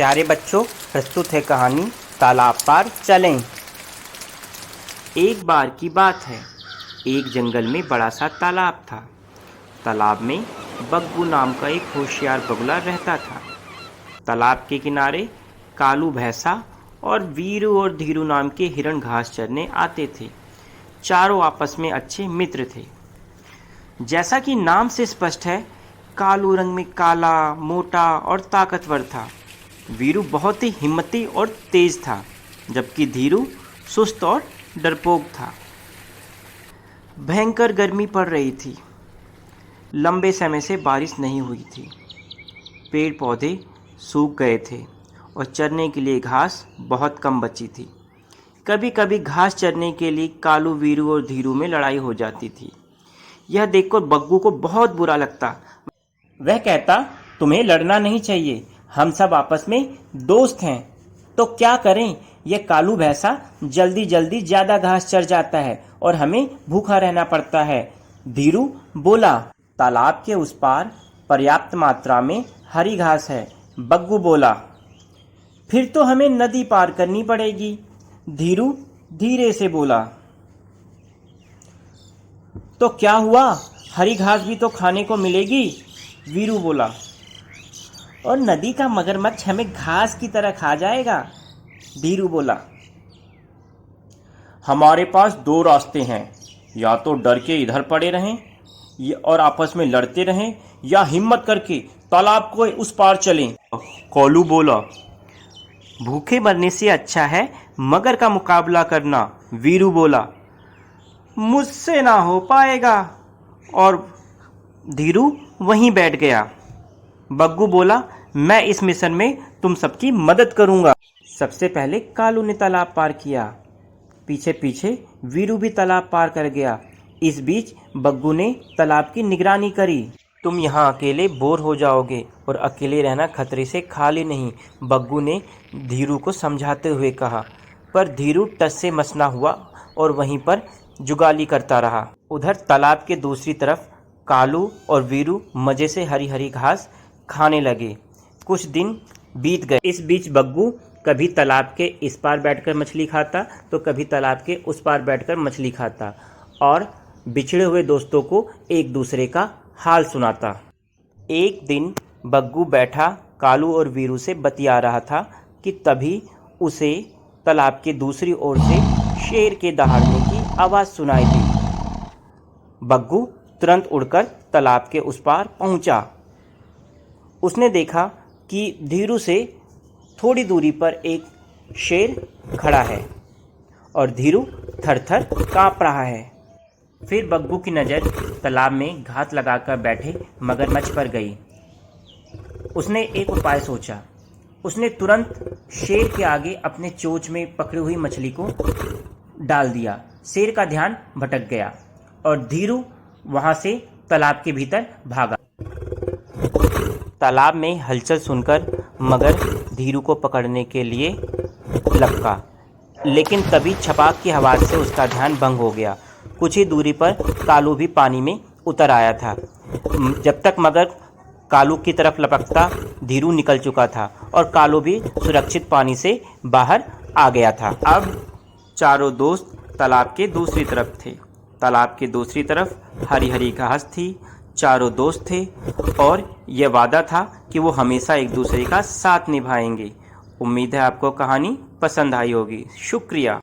प्यारे बच्चों, प्रस्तुत है कहानी तालाब पार चलें। एक बार की बात है, एक जंगल में बड़ा सा तालाब था। तालाब में बग्गू नाम का एक होशियार बगुला रहता था। तालाब के किनारे कालू भैंसा और वीरू और धीरू नाम के हिरण घास चरने आते थे। चारों आपस में अच्छे मित्र थे। जैसा कि नाम से स्पष्ट है, कालू रंग में काला, मोटा और ताकतवर था। वीरू बहुत ही हिम्मती और तेज था, जबकि धीरू सुस्त और डरपोक था। भयंकर गर्मी पड़ रही थी। लंबे समय से बारिश नहीं हुई थी। पेड़ पौधे सूख गए थे और चरने के लिए घास बहुत कम बची थी। कभी कभी घास चरने के लिए कालू, वीरू और धीरू में लड़ाई हो जाती थी। यह देखकर बग्गू को बहुत बुरा लगता। वह कहता, तुम्हें लड़ना नहीं चाहिए, हम सब आपस में दोस्त हैं। तो क्या करें, यह कालू भैंसा जल्दी जल्दी ज्यादा घास चर जाता है और हमें भूखा रहना पड़ता है। धीरू बोला, तालाब के उस पार पर्याप्त मात्रा में हरी घास है। बग्गू बोला, फिर तो हमें नदी पार करनी पड़ेगी। धीरू धीरे से बोला, तो क्या हुआ, हरी घास भी तो खाने को मिलेगी। वीरू बोला, और नदी का मगरमच्छ हमें घास की तरह खा जाएगा। धीरू बोला, हमारे पास दो रास्ते हैं, या तो डर के इधर पड़े रहें और आपस में लड़ते रहें, या हिम्मत करके तालाब को उस पार चलें। कालू बोला, भूखे मरने से अच्छा है मगर का मुकाबला करना। वीरू बोला, मुझसे ना हो पाएगा। और धीरू वहीं बैठ गया। बग्गू बोला, मैं इस मिशन में तुम सबकी मदद करूंगा। सबसे पहले कालू ने तालाब पार किया। पीछे पीछे वीरू भी तालाब पार कर गया। इस बीच बग्गू ने तालाब की निगरानी करी। तुम यहाँ अकेले बोर हो जाओगे और अकेले रहना खतरे से खाली नहीं, बग्गू ने धीरू को समझाते हुए कहा। पर धीरू टस से मस ना हुआ और वहीं पर जुगाली करता रहा। उधर तालाब के दूसरी तरफ कालू और वीरू मजे से हरी हरी घास खाने लगे। कुछ दिन बीत गए। इस बीच बग्गू कभी तालाब के इस पार बैठकर मछली खाता तो कभी तालाब के उस पार बैठकर मछली खाता और बिछड़े हुए दोस्तों को एक दूसरे का हाल सुनाता। एक दिन बग्गू बैठा कालू और वीरू से बतिया रहा था कि तभी उसे तालाब के दूसरी ओर से शेर के दहाड़ने की आवाज़ सुनाई दी। बग्गू तुरंत उड़कर तालाब के उस पार पहुंचा। उसने देखा कि धीरू से थोड़ी दूरी पर एक शेर खड़ा है और धीरू थर-थर काँप रहा है। फिर बग्गू की नज़र तालाब में घात लगाकर बैठे मगरमच्छ पर गई। उसने एक उपाय सोचा। उसने तुरंत शेर के आगे अपने चोंच में पकड़ी हुई मछली को डाल दिया। शेर का ध्यान भटक गया और धीरू वहां से तालाब के भीतर भागा। तालाब में हलचल सुनकर मगर धीरू को पकड़ने के लिए लपका, लेकिन तभी छपाक की आवाज़ से उसका ध्यान भंग हो गया। कुछ ही दूरी पर कालू भी पानी में उतर आया था। जब तक मगर कालू की तरफ लपकता, धीरू निकल चुका था और कालू भी सुरक्षित पानी से बाहर आ गया था। अब चारों दोस्त तालाब के दूसरी तरफ थे। तालाब के दूसरी तरफ हरी हरी घास थी। चारों दोस्त थे और यह वादा था कि वो हमेशा एक दूसरे का साथ निभाएंगे। उम्मीद है आपको कहानी पसंद आई होगी। शुक्रिया।